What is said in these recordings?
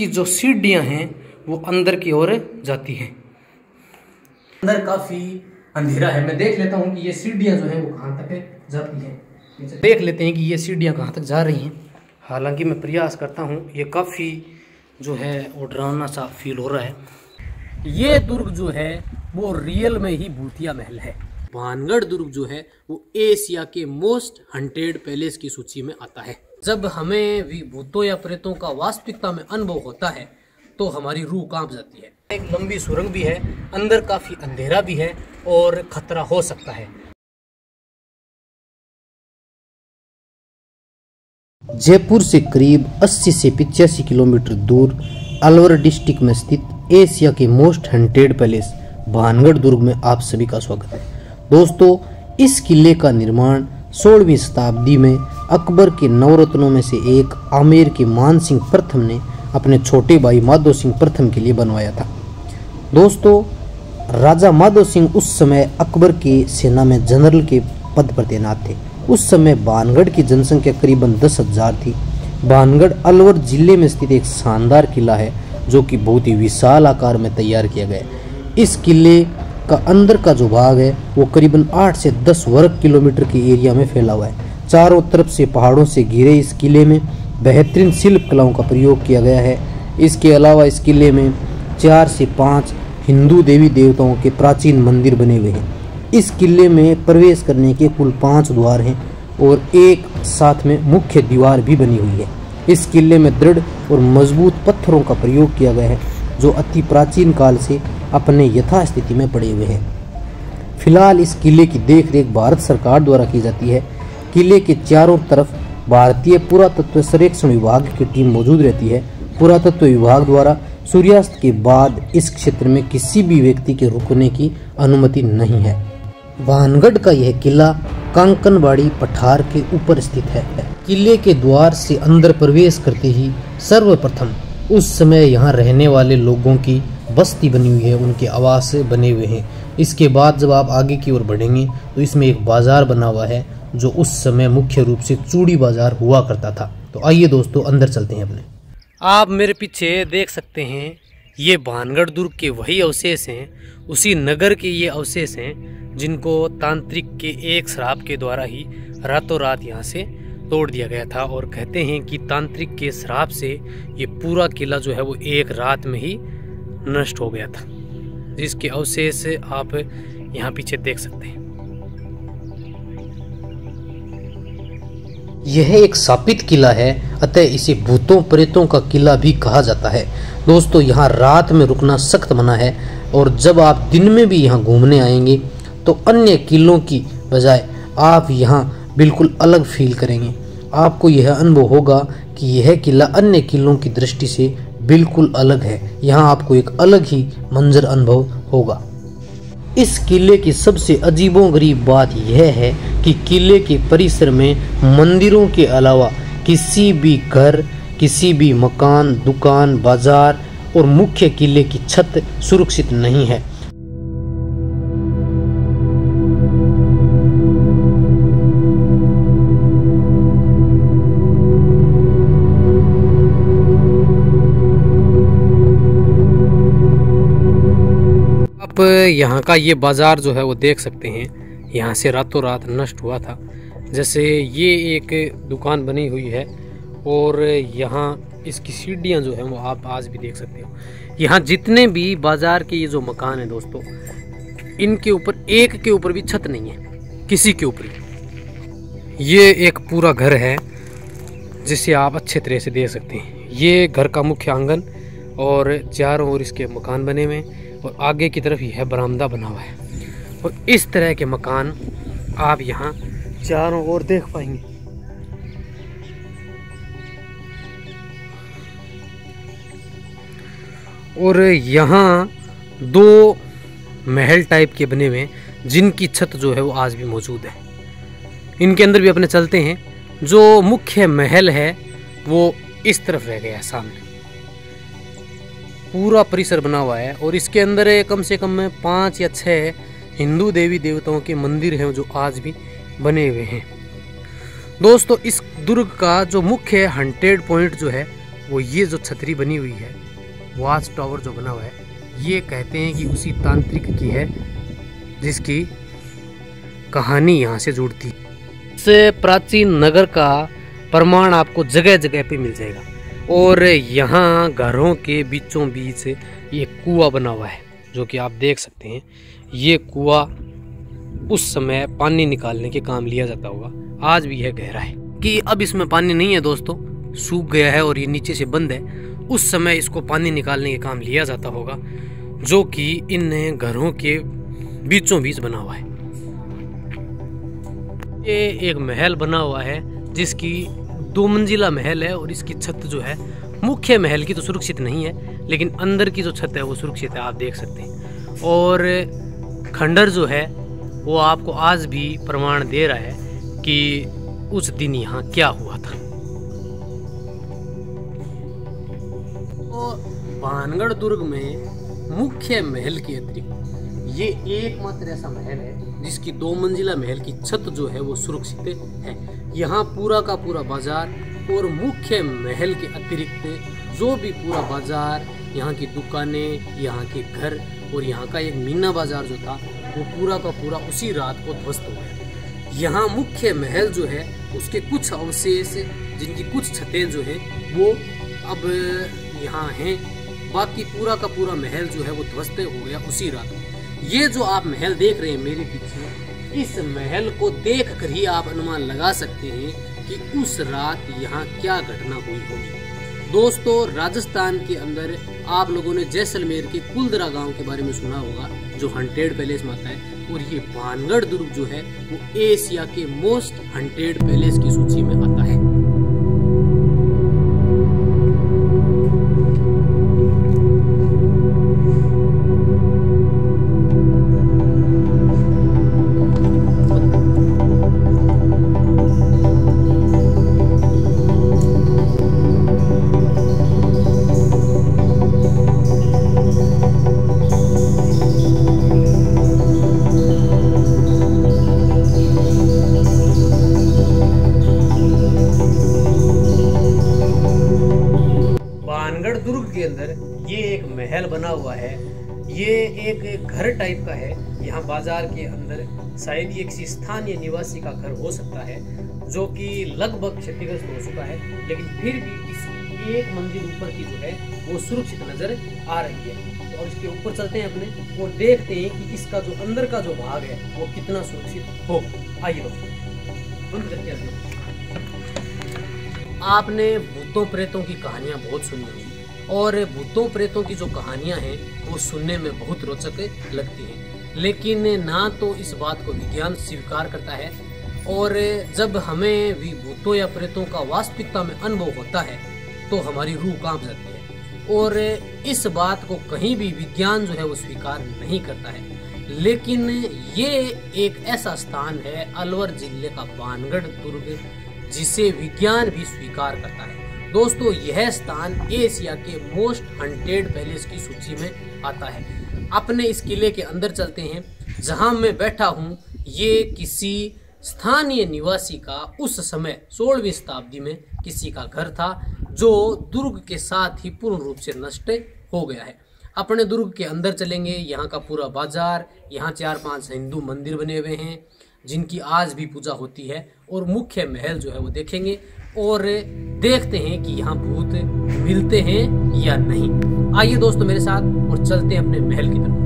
इसकी जो सीढ़ियां हैं वो अंदर की ओर जाती हैं। अंदर काफी अंधेरा है, मैं देख लेता हूँ कि ये सीढ़ियां जो हैं वो कहाँ तक जाती हैं। देख लेते हैं कि ये सीढ़ियां कहाँ तक जा रही हैं। हालांकि मैं प्रयास करता हूँ, ये काफ़ी जो है वो डरावना सा फील हो रहा है। ये दुर्ग जो है वो रियल में ही भूतिया महल है। भानगढ़ दुर्ग जो है वो एशिया के मोस्ट हंटेड पैलेस की सूची में आता है। जब हमें भी भूतों या प्रेतों का वास्तविकता में अनुभव होता है तो हमारी रूह कांप जाती है। एक लंबी सुरंग भी है, अंदर काफी अंधेरा भी है और खतरा हो सकता है। जयपुर से करीब 80 से 85 किलोमीटर दूर अलवर डिस्ट्रिक्ट में स्थित एशिया के मोस्ट हंटेड पैलेस भानगढ़ दुर्ग में आप सभी का स्वागत है। दोस्तों, इस किले का निर्माण 16वीं शताब्दी में अकबर के नवरत्नों में से एक आमेर के मान सिंह प्रथम ने अपने छोटे भाई माधो सिंह प्रथम के लिए बनवाया था। दोस्तों, राजा माधो सिंह उस समय अकबर की सेना में जनरल के पद पर तैनात थे। उस समय भानगढ़ की जनसंख्या करीबन 10,000 थी। भानगढ़ अलवर जिले में स्थित एक शानदार किला है जो कि बहुत ही विशाल आकार में तैयार किया गया है। इस किले का अंदर का जो भाग है वो करीबन 8 से 10 वर्ग किलोमीटर के एरिया में फैला हुआ है। चारों तरफ से पहाड़ों से घिरे इस किले में बेहतरीन शिल्प कलाओं का प्रयोग किया गया है। इसके अलावा इस किले में 4 से 5 हिंदू देवी देवताओं के प्राचीन मंदिर बने हुए हैं। इस किले में प्रवेश करने के कुल 5 द्वार हैं और एक साथ में मुख्य दीवार भी बनी हुई है। इस किले में दृढ़ और मजबूत पत्थरों का प्रयोग किया गया है जो अति प्राचीन काल से अपने यथास्थिति में पड़े हुए हैं। फिलहाल इस किले की देखरेख भारत सरकार द्वारा की जाती है। किले के चारों तरफ भारतीय पुरातत्व सर्वेक्षण विभाग की टीम मौजूद रहती है। पुरातत्व विभाग द्वारा सूर्यास्त के बाद इस क्षेत्र में किसी भी व्यक्ति के रुकने की अनुमति नहीं है। भानगढ़ का यह किला कांकनबाड़ी पठार के ऊपर स्थित है। किले के द्वार से अंदर प्रवेश करते ही सर्वप्रथम उस समय यहाँ रहने वाले लोगों की बस्ती बनी हुई है, उनके आवास बने हुए हैं। इसके बाद जब आप आगे की ओर बढ़ेंगे तो इसमें एक बाजार बना हुआ है जो उस समय मुख्य रूप से चूड़ी बाजार हुआ करता था। तो आइए दोस्तों, अंदर चलते हैं अपने। आप मेरे पीछे देख सकते हैं, ये भानगढ़ दुर्ग के वही अवशेष हैं, उसी नगर के ये अवशेष हैं जिनको तांत्रिक के एक श्राप के द्वारा ही रातों रात यहाँ से तोड़ दिया गया था। और कहते हैं कि तांत्रिक के श्राप से ये पूरा किला जो है वो एक रात में ही नष्ट हो गया था, जिसके अवशेष आप यहाँ पीछे देख सकते हैं। यह एक शापित किला है, अतः इसे भूतों प्रेतों का किला भी कहा जाता है। दोस्तों, यहाँ रात में रुकना सख्त मना है और जब आप दिन में भी यहाँ घूमने आएंगे तो अन्य किलों की बजाय आप यहाँ बिल्कुल अलग फील करेंगे। आपको यह अनुभव होगा कि यह किला अन्य किलों की दृष्टि से बिल्कुल अलग है। यहाँ आपको एक अलग ही मंजर अनुभव होगा। इस किले की सबसे अजीबोगरीब बात यह है कि किले के परिसर में मंदिरों के अलावा किसी भी घर, किसी भी मकान, दुकान, बाजार और मुख्य किले की छत सुरक्षित नहीं है। आप यहाँ का ये बाजार जो है वो देख सकते हैं, यहाँ से रातों रात नष्ट हुआ था। जैसे ये एक दुकान बनी हुई है और यहाँ इसकी सीढ़ियाँ जो हैं वो आप आज भी देख सकते हो। यहाँ जितने भी बाजार के ये जो मकान है दोस्तों, इनके ऊपर एक के ऊपर भी छत नहीं है, किसी के ऊपर। ये एक पूरा घर है जिसे आप अच्छे तरह से देख सकते हैं। ये घर का मुख्य आंगन और चारों ओर इसके मकान बने हुए हैं और आगे की तरफ यह बरामदा बना हुआ है। और इस तरह के मकान आप यहाँ चारों ओर देख पाएंगे। और यहाँ 2 महल टाइप के बने हुए हैं जिनकी छत जो है वो आज भी मौजूद है। इनके अंदर भी अपने चलते हैं। जो मुख्य महल है वो इस तरफ रह गया है, सामने पूरा परिसर बना हुआ है और इसके अंदर कम से कम 5 या 6 हिंदू देवी देवताओं के मंदिर हैं जो आज भी बने हुए हैं। दोस्तों, इस दुर्ग का जो मुख्य हंटेड पॉइंट जो है वो ये जो छतरी बनी हुई है, वॉच टावर जो बना हुआ है, ये कहते हैं कि उसी तांत्रिक की है जिसकी कहानी यहाँ से जुड़ती है। इस प्राचीन नगर का प्रमाण आपको जगह जगह पे मिल जाएगा। और यहाँ घरों के बीचों बीच ये कुआं बना हुआ है, जो कि आप देख सकते हैं। ये कुआं उस समय पानी निकालने के काम लिया जाता होगा, आज भी यह गहरा है कि अब इसमें पानी नहीं है दोस्तों, सूख गया है और ये नीचे से बंद है। उस समय इसको पानी निकालने के काम लिया जाता होगा, जो कि इन घरों के बीचों बीच बना हुआ है। ये एक महल बना हुआ है जिसकी 2 मंजिला महल है और इसकी छत जो है मुख्य महल की तो सुरक्षित नहीं है, लेकिन अंदर की जो छत है वो सुरक्षित है, आप देख सकते हैं। और खंडर जो है वो आपको आज भी प्रमाण दे रहा है कि उस दिन यहाँ क्या हुआ था। तो भानगढ़ दुर्ग में मुख्य महल के अतिरिक्त ये एकमात्र ऐसा महल है जिसकी 2 मंजिला महल की छत जो है वो सुरक्षित है। यहाँ पूरा का पूरा बाजार और मुख्य महल के अतिरिक्त जो भी पूरा बाजार, यहाँ की दुकानें, यहाँ के घर और यहाँ का एक मीना बाजार जो था वो पूरा का पूरा उसी रात को ध्वस्त हो गया। यहाँ मुख्य महल जो है उसके कुछ अवशेष, जिनकी कुछ छतें जो हैं वो अब यहाँ हैं, बाकी पूरा का पूरा महल जो है वो ध्वस्त हो गया उसी रात। ये जो आप महल देख रहे हैं मेरे पीछे, इस महल को देख कर ही आप अनुमान लगा सकते हैं कि उस रात यहाँ क्या घटना हुई होगी। दोस्तों, राजस्थान के अंदर आप लोगों ने जैसलमेर के कुलदरा गांव के बारे में सुना होगा, जो हंटेड पैलेस में आता है। और ये भानगढ़ दुर्ग जो है वो एशिया के मोस्ट हंटेड पैलेस की सूची में आता है। दुर्ग के अंदर ये एक महल बना हुआ है। ये एक घर टाइप का है। यहाँ बाजार के अंदर शायद ये किसी स्थानीय निवासी का घर हो सकता है, जो कि लगभग क्षतिग्रस्त हो चुका है, लेकिन फिर भी इसकी 1 मंजिल ऊपर की जो है वो सुरक्षित नजर आ रही है। और इसके ऊपर चलते हैं अपने और देखते हैं कि इसका जो अंदर का जो भाग है वो कितना सुरक्षित हो। आइए बंद करके। आपने भूतों प्रेतों की कहानियां बहुत सुनी होंगी, और भूतों प्रेतों की जो कहानियां हैं वो सुनने में बहुत रोचक लगती हैं, लेकिन ना तो इस बात को विज्ञान स्वीकार करता है, और जब हमें भी भूतों या प्रेतों का वास्तविकता में अनुभव होता है तो हमारी रूह कांप जाती है। और इस बात को कहीं भी विज्ञान जो है वो स्वीकार नहीं करता है। लेकिन ये एक ऐसा स्थान है अलवर जिले का भानगढ़ दुर्ग, जिसे विज्ञान भी स्वीकार करता है। दोस्तों, यह स्थान एशिया के मोस्ट हंटेड पैलेस की सूची में आता है। अपने इस किले के अंदर चलते हैं। जहां मैं बैठा हूं ये किसी स्थानीय निवासी का उस समय 16वीं शताब्दी में किसी का घर था, जो दुर्ग के साथ ही पूर्ण रूप से नष्ट हो गया है। अपने दुर्ग के अंदर चलेंगे। यहाँ का पूरा बाजार, यहाँ 4-5 हिंदू मंदिर बने हुए हैं जिनकी आज भी पूजा होती है, और मुख्य महल जो है वो देखेंगे और देखते हैं कि यहाँ भूत मिलते हैं या नहीं। आइए दोस्तों मेरे साथ और चलते हैं अपने महल की तरफ।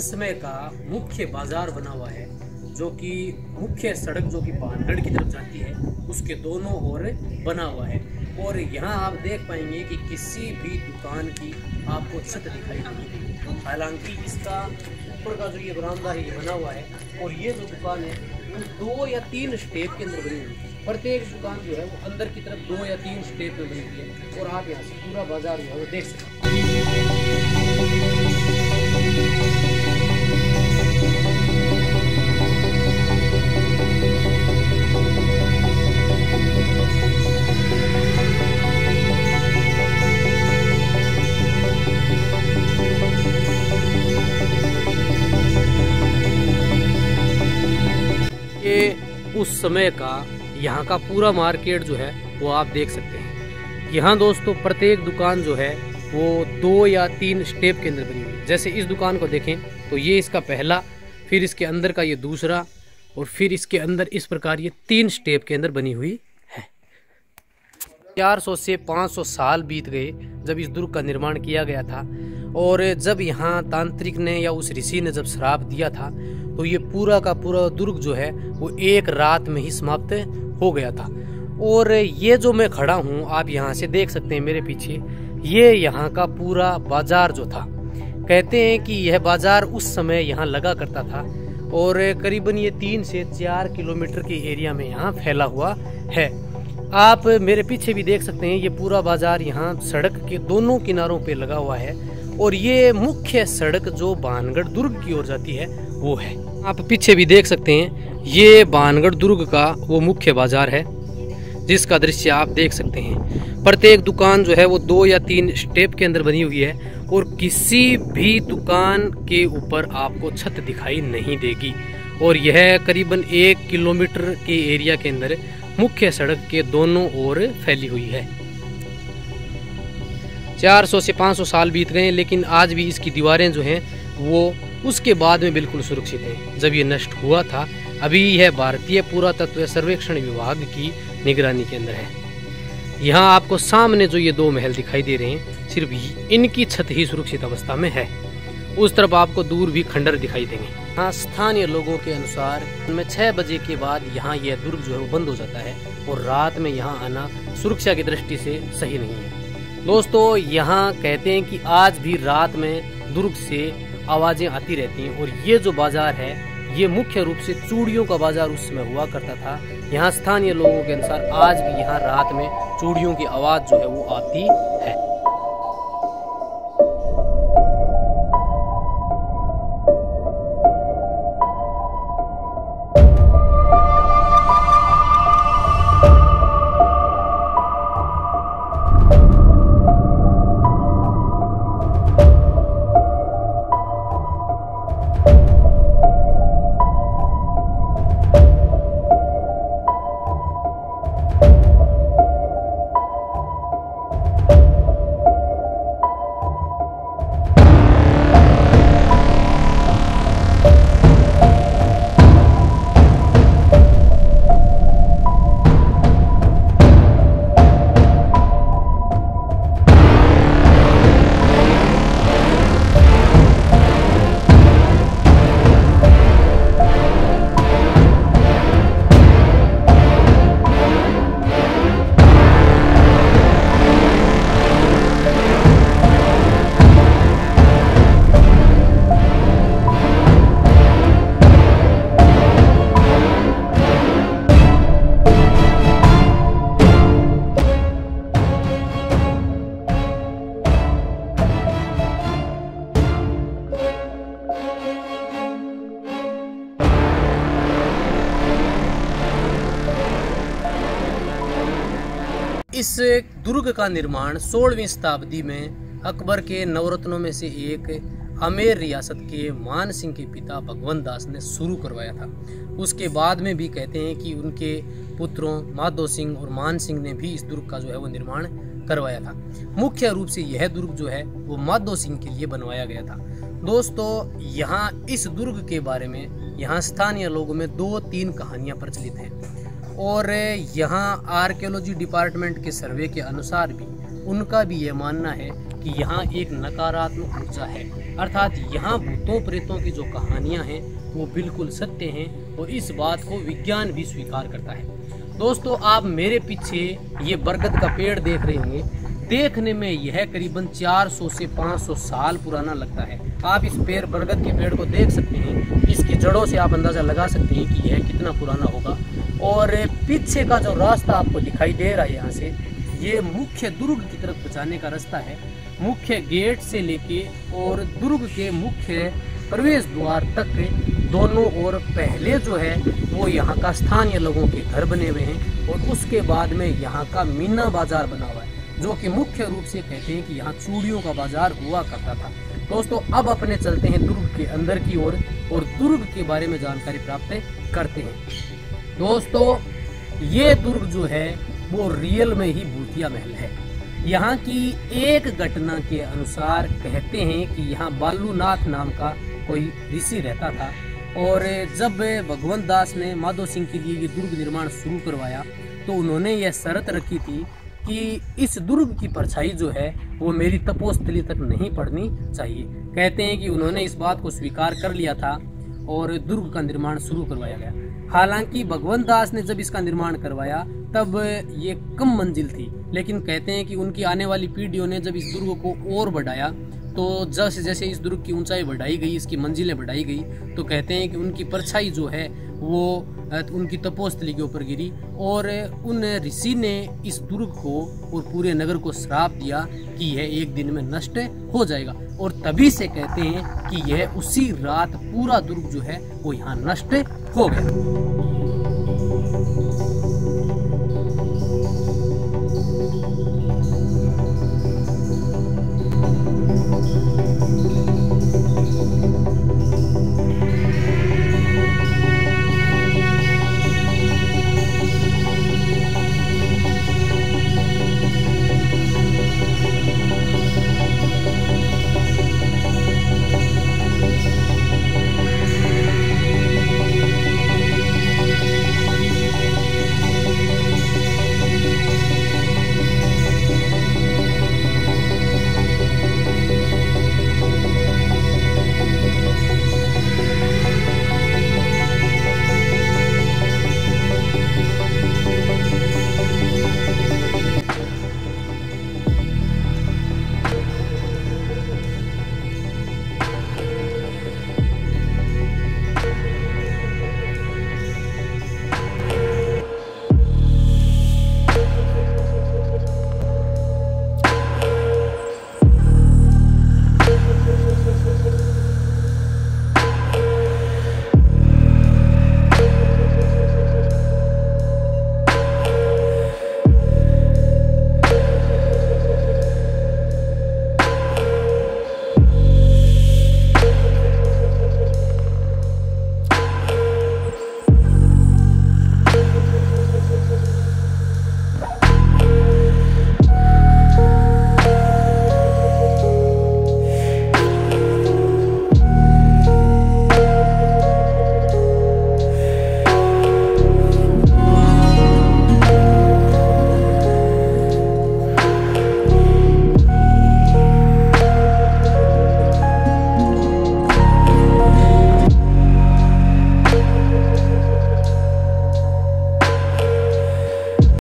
समय का मुख्य बाजार बना हुआ है, जो कि मुख्य सड़क जो कि भानगढ़ की तरफ जाती है उसके दोनों ओर बना हुआ है। और यहाँ आप देख पाएंगे कि किसी भी दुकान की आपको छत दिखाई नहीं देगी। हालांकि इसका ऊपर का जो ये बरामदा है ये बना हुआ है, और ये जो दुकान है वो 2 या 3 स्टेप के अंदर बनी हुई है। प्रत्येक दुकान जो है वो अंदर की तरफ 2 या 3 स्टेप में बनी हुई है और आप यहाँ से पूरा बाजार जो है वो देख सकते हैं। उस समय का यहाँ का पूरा मार्केट जो है वो आप देख सकते हैं। यहाँ दोस्तों प्रत्येक दुकान जो है वो 2 या 3 स्टेप के अंदर बनी हुई है। जैसे इस दुकान को देखें तो ये इसका पहला, फिर इसके अंदर का ये दूसरा और फिर इसके अंदर इस प्रकार ये 3 स्टेप के अंदर बनी हुई है। 400 से 500 साल बीत गए जब इस दुर्ग का निर्माण किया गया था और जब यहाँ तांत्रिक ने या उस ऋषि ने जब श्राप दिया था तो ये पूरा का पूरा दुर्ग जो है वो एक रात में ही समाप्त हो गया था। और ये जो मैं खड़ा हूँ आप यहाँ से देख सकते हैं मेरे पीछे, ये यहाँ का पूरा बाजार जो था, कहते हैं कि यह बाजार उस समय यहाँ लगा करता था और करीबन ये 3 से 4 किलोमीटर के एरिया में यहाँ फैला हुआ है। आप मेरे पीछे भी देख सकते हैं ये पूरा बाजार यहाँ सड़क के दोनों किनारों पे लगा हुआ है और ये मुख्य सड़क जो भानगढ़ दुर्ग की ओर जाती है वो है। आप पीछे भी देख सकते हैं ये भानगढ़ दुर्ग का वो मुख्य बाजार है जिसका दृश्य आप देख सकते हैं। प्रत्येक दुकान जो है वो 2 या 3 स्टेप के अंदर बनी हुई है और किसी भी दुकान के ऊपर आपको छत दिखाई नहीं देगी और यह करीबन 1 किलोमीटर के एरिया के अंदर मुख्य सड़क के दोनों ओर फैली हुई है। 400 से 500 साल बीत गए लेकिन आज भी इसकी दीवारें जो हैं वो उसके बाद में बिल्कुल सुरक्षित है जब ये नष्ट हुआ था। अभी यह भारतीय पुरातत्व सर्वेक्षण विभाग की निगरानी के अंदर है। यहाँ आपको सामने जो ये 2 महल दिखाई दे रहे हैं सिर्फ इनकी छत ही सुरक्षित अवस्था में है। उस तरफ आपको दूर भी खंडर दिखाई देंगे। हाँ, स्थानीय लोगों के अनुसार 6 बजे के बाद यहाँ यह दुर्ग जो है वो बंद हो जाता है और रात में यहाँ आना सुरक्षा की दृष्टि से सही नहीं है। दोस्तों यहाँ कहते हैं कि आज भी रात में दुर्ग से आवाजें आती रहती हैं और ये जो बाजार है ये मुख्य रूप से चूड़ियों का बाजार उस समय हुआ करता था। यहाँ स्थानीय लोगों के अनुसार आज भी यहाँ रात में चूड़ियों की आवाज जो है वो आती है। इस दुर्ग का निर्माण 16वीं शताब्दी में अकबर के नवरत्नों में से एक आमेर रियासत के मान सिंह के पिता भगवंत दास ने शुरू करवाया था। उसके बाद में भी कहते हैं कि उनके पुत्रों माधो सिंह और मान सिंह ने भी इस दुर्ग का जो है वो निर्माण करवाया था। मुख्य रूप से यह दुर्ग जो है वो माधो सिंह के लिए बनवाया गया था। दोस्तों यहाँ इस दुर्ग के बारे में यहाँ स्थानीय लोगों में 2-3 कहानियाँ प्रचलित हैं और यहाँ आर्कियोलॉजी डिपार्टमेंट के सर्वे के अनुसार भी उनका भी यह मानना है कि यहाँ एक नकारात्मक ऊर्जा है, अर्थात यहाँ भूतों प्रेतों की जो कहानियाँ हैं वो बिल्कुल सत्य हैं और इस बात को विज्ञान भी स्वीकार करता है। दोस्तों आप मेरे पीछे ये बरगद का पेड़ देख रहे होंगे, देखने में यह करीबन 400 से 500 साल पुराना लगता है। आप इस पेड़ बरगद के पेड़ को देख सकते हैं, इसकी जड़ों से आप अंदाज़ा लगा सकते हैं कि यह कितना पुराना होगा। और पीछे का जो रास्ता आपको दिखाई दे रहा है यहाँ से, ये मुख्य दुर्ग की तरफ जाने का रास्ता है। मुख्य गेट से लेके और दुर्ग के मुख्य प्रवेश द्वार तक दोनों ओर पहले जो है वो यहाँ का स्थानीय लोगों के घर बने हुए हैं, और उसके बाद में यहाँ का मीना बाजार बना हुआ है, जो कि मुख्य रूप से कहते हैं कि यहाँ चूड़ियों का बाजार हुआ करता था। दोस्तों अब अपने चलते हैं दुर्ग के अंदर की ओर और दुर्ग के बारे में जानकारी प्राप्त करते हैं। दोस्तों ये दुर्ग जो है वो रियल में ही भूतिया महल है। यहाँ की एक घटना के अनुसार कहते हैं कि यहाँ बालूनाथ नाम का कोई ऋषि रहता था, और जब भगवंत दास ने माधो सिंह के लिए ये दुर्ग निर्माण शुरू करवाया तो उन्होंने यह शर्त रखी थी कि इस दुर्ग की परछाई जो है वो मेरी तपोस्थली तक नहीं पड़नी चाहिए। कहते हैं कि उन्होंने इस बात को स्वीकार कर लिया था और दुर्ग का निर्माण शुरू करवाया गया। हालांकि भगवंत दास ने जब इसका निर्माण करवाया तब ये कम मंजिल थी, लेकिन कहते हैं कि उनकी आने वाली पीढ़ियों ने जब इस दुर्ग को और बढ़ाया तो जैसे जैसे इस दुर्ग की ऊंचाई बढ़ाई गई, इसकी मंजिलें बढ़ाई गई, तो कहते हैं कि उनकी परछाई जो है वो उनकी तपोस्थली के ऊपर गिरी, और उन ऋषि ने इस दुर्ग को और पूरे नगर को श्राप दिया कि यह एक दिन में नष्ट हो जाएगा। और तभी से कहते हैं कि यह उसी रात पूरा दुर्ग जो है वो यहाँ नष्ट हो गया।